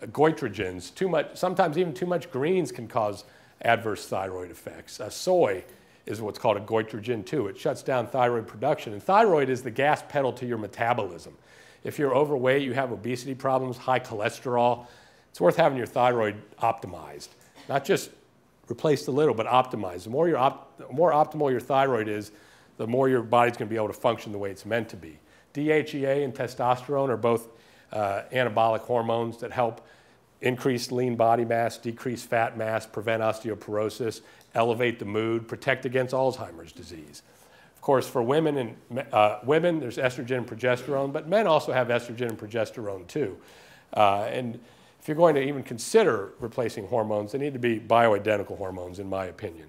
Goitrogens, sometimes even too much greens can cause adverse thyroid effects. Soy is what's called a goitrogen 2. It shuts down thyroid production. And thyroid is the gas pedal to your metabolism. If you're overweight, you have obesity problems, high cholesterol, it's worth having your thyroid optimized. Not just replaced a little, but optimized. The more optimal your thyroid is, the more your body's going to be able to function the way it's meant to be. DHEA and testosterone are both anabolic hormones that help increase lean body mass, decrease fat mass, prevent osteoporosis, elevate the mood, protect against Alzheimer's disease. Of course, for women, there's estrogen and progesterone, but men also have estrogen and progesterone too. And if you're going to even consider replacing hormones, they need to be bioidentical hormones, in my opinion.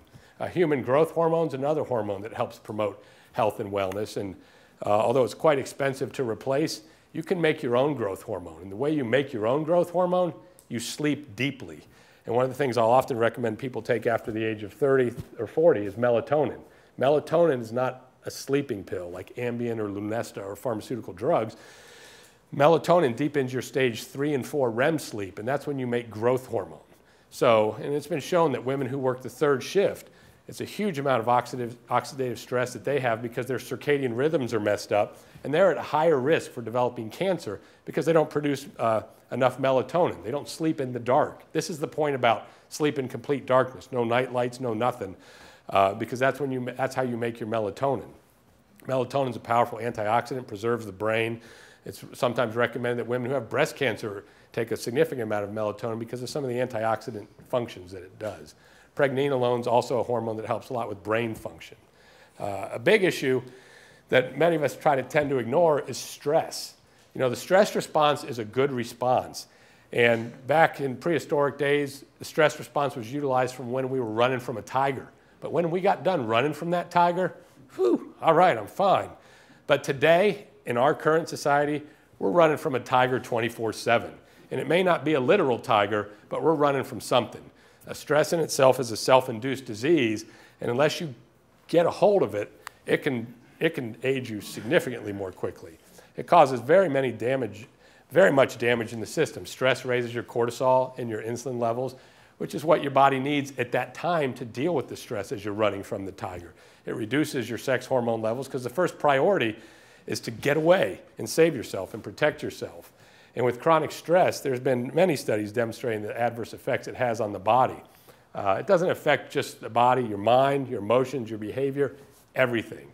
Human growth hormone is another hormone that helps promote health and wellness. And although it's quite expensive to replace, you can make your own growth hormone. And the way you make your own growth hormone, you sleep deeply. And one of the things I'll often recommend people take after the age of 30 or 40 is melatonin. Melatonin is not a sleeping pill like Ambien or Lunesta or pharmaceutical drugs. Melatonin deepens your stage 3 and 4 REM sleep, and that's when you make growth hormone. So, and it's been shown that women who work the third shift, it's a huge amount of oxidative stress that they have because their circadian rhythms are messed up, and they're at a higher risk for developing cancer because they don't produce enough melatonin. They don't sleep in the dark. This is the point about sleep in complete darkness. No night lights, no nothing, because that's how you make your melatonin. Melatonin is a powerful antioxidant, preserves the brain. It's sometimes recommended that women who have breast cancer take a significant amount of melatonin because of some of the antioxidant functions that it does. Pregnenolone is also a hormone that helps a lot with brain function. A big issue that many of us tend to ignore is stress. You know, the stress response is a good response. And back in prehistoric days, the stress response was utilized from when we were running from a tiger. But when we got done running from that tiger, whew, all right, I'm fine. But today, in our current society, we're running from a tiger 24/7. And it may not be a literal tiger, but we're running from something. Stress in itself is a self-induced disease, and unless you get a hold of it, it can age you significantly more quickly. It causes very much damage in the system. Stress raises your cortisol and your insulin levels, which is what your body needs at that time to deal with the stress as you're running from the tiger. It reduces your sex hormone levels because the first priority is to get away and save yourself and protect yourself. And with chronic stress, there's been many studies demonstrating the adverse effects it has on the body. It doesn't affect just the body, your mind, your emotions, your behavior, everything.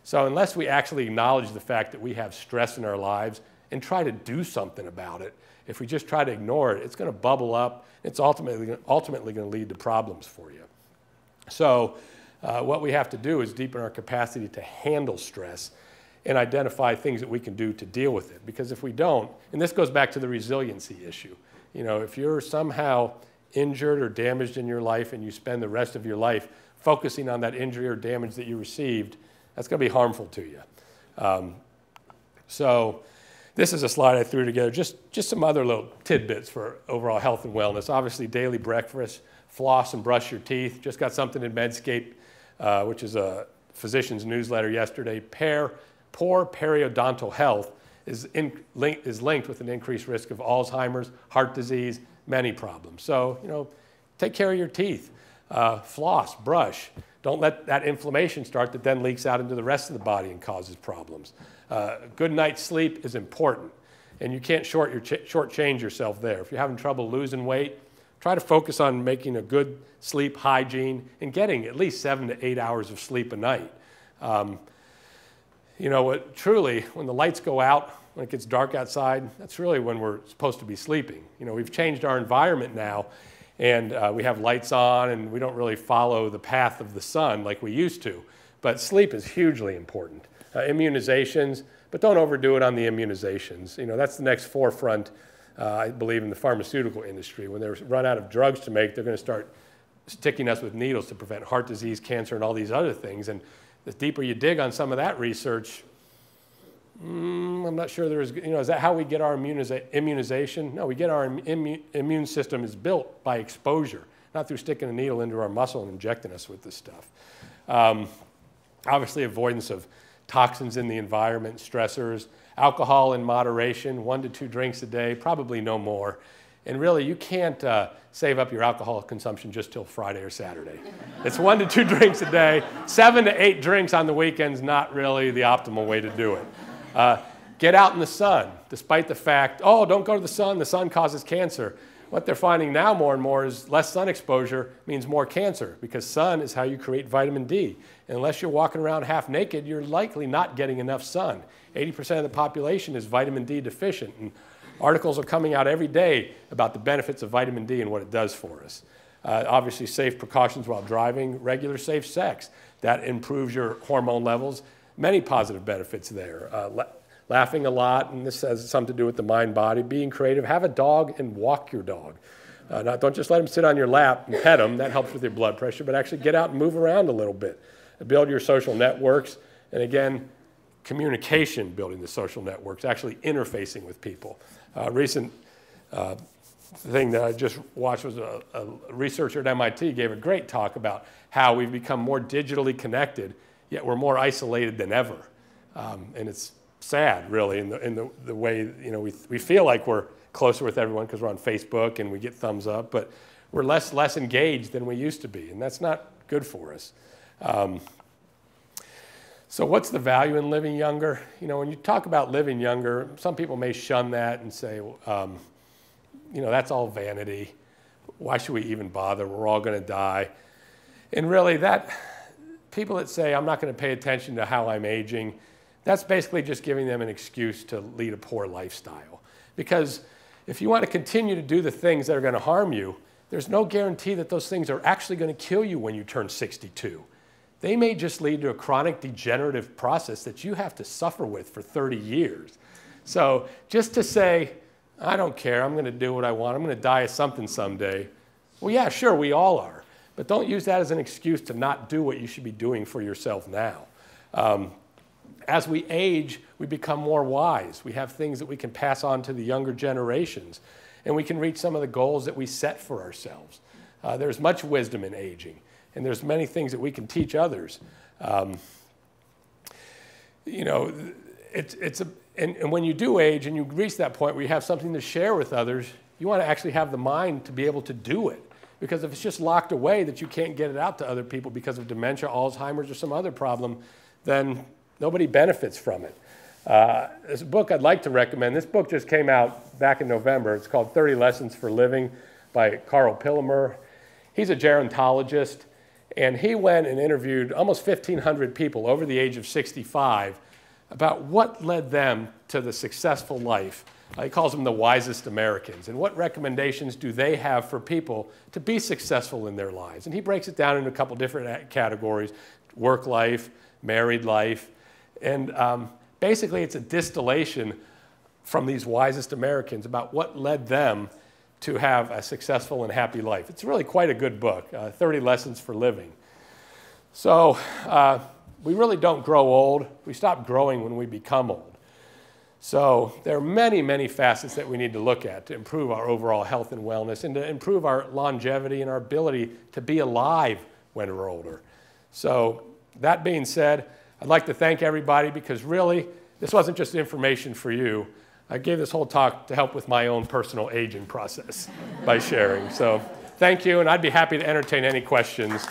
So unless we actually acknowledge the fact that we have stress in our lives and try to do something about it, if we just try to ignore it, it's going to bubble up. It's ultimately going to lead to problems for you. So what we have to do is deepen our capacity to handle stress and identify things that we can do to deal with it. Because if we don't, and this goes back to the resiliency issue, you know, if you're somehow injured or damaged in your life and you spend the rest of your life focusing on that injury or damage that you received, that's going to be harmful to you. So this is a slide I threw together, just some other little tidbits for overall health and wellness. Obviously, daily breakfast, floss and brush your teeth. Just got something in Medscape, which is a physician's newsletter yesterday. Poor periodontal health is linked with an increased risk of Alzheimer's, heart disease, many problems. So, you know, take care of your teeth. Floss, brush. Don't let that inflammation start that then leaks out into the rest of the body and causes problems. Good night's sleep is important, and you can't shortchange yourself there. If you're having trouble losing weight, try to focus on making a good sleep hygiene and getting at least 7 to 8 hours of sleep a night. You know, truly, when the lights go out, when it gets dark outside, that's really when we're supposed to be sleeping. You know, we've changed our environment now, and we have lights on, and we don't really follow the path of the sun like we used to. But sleep is hugely important. Immunizations, but don't overdo it on the immunizations. You know, that's the next forefront, I believe, in the pharmaceutical industry. When they run out of drugs to make, they're going to start sticking us with needles to prevent heart disease, cancer, and all these other things. And the deeper you dig on some of that research, I'm not sure there is, you know, is that how we get our immunization? No, we get our immune system is built by exposure, not through sticking a needle into our muscle and injecting us with this stuff. Obviously, avoidance of toxins in the environment, stressors, alcohol in moderation, 1 to 2 drinks a day, probably no more. And really, you can't save up your alcohol consumption just till Friday or Saturday. It's 1 to 2 drinks a day. 7 to 8 drinks on the weekends, not really the optimal way to do it. Get out in the sun, despite the fact, oh, don't go to the sun causes cancer. What they're finding now more and more is less sun exposure means more cancer, because sun is how you create vitamin D. And unless you're walking around half naked, you're likely not getting enough sun. 80% of the population is vitamin D deficient. And articles are coming out every day about the benefits of vitamin D and what it does for us. Obviously, safe precautions while driving, regular safe sex. That improves your hormone levels. Many positive benefits there. Laughing a lot, and this has something to do with the mind-body. Being creative. Have a dog and walk your dog. Don't just let him sit on your lap and pet him. That helps with your blood pressure, but actually get out and move around a little bit. Build your social networks. And again, communication, building the social networks, actually interfacing with people. Recent thing that I just watched was a researcher at MIT gave a great talk about how we've become more digitally connected, yet we're more isolated than ever. And it's sad, really, in the way, you know, we feel like we're closer with everyone because we're on Facebook and we get thumbs up, but we're less engaged than we used to be, and that's not good for us. So what's the value in living younger? You know, when you talk about living younger, some people may shun that and say, you know, that's all vanity. Why should we even bother? We're all going to die. And really, people that say, I'm not going to pay attention to how I'm aging, that's basically just giving them an excuse to lead a poor lifestyle. Because if you want to continue to do the things that are going to harm you, there's no guarantee that those things are actually going to kill you when you turn 62. They may just lead to a chronic degenerative process that you have to suffer with for 30 years. So just to say, I don't care, I'm going to do what I want, I'm going to die of something someday. Well, yeah, sure, we all are. But don't use that as an excuse to not do what you should be doing for yourself now. As we age, we become more wise. We have things that we can pass on to the younger generations. And we can reach some of the goals that we set for ourselves. There's much wisdom in aging. And there's many things that we can teach others. You know, and when you do age and you reach that point where you have something to share with others, you want to actually have the mind to be able to do it. Because if it's just locked away that you can't get it out to other people because of dementia, Alzheimer's, or some other problem, then nobody benefits from it. There's a book I'd like to recommend. This book just came out back in November. It's called 30 Lessons for Living by Carl Pillemer. He's a gerontologist. And he went and interviewed almost 1,500 people over the age of 65 about what led them to the successful life. He calls them the wisest Americans. And what recommendations do they have for people to be successful in their lives? And he breaks it down into a couple different categories: work life, married life. And basically, it's a distillation from these wisest Americans about what led them to have a successful and happy life. It's really quite a good book, 30 Lessons for Living. So we really don't grow old. We stop growing when we become old. So there are many, many facets that we need to look at to improve our overall health and wellness and to improve our longevity and our ability to be alive when we're older. So that being said, I'd like to thank everybody because really, this wasn't just information for you. I gave this whole talk to help with my own personal aging process by sharing. So thank you, and I'd be happy to entertain any questions.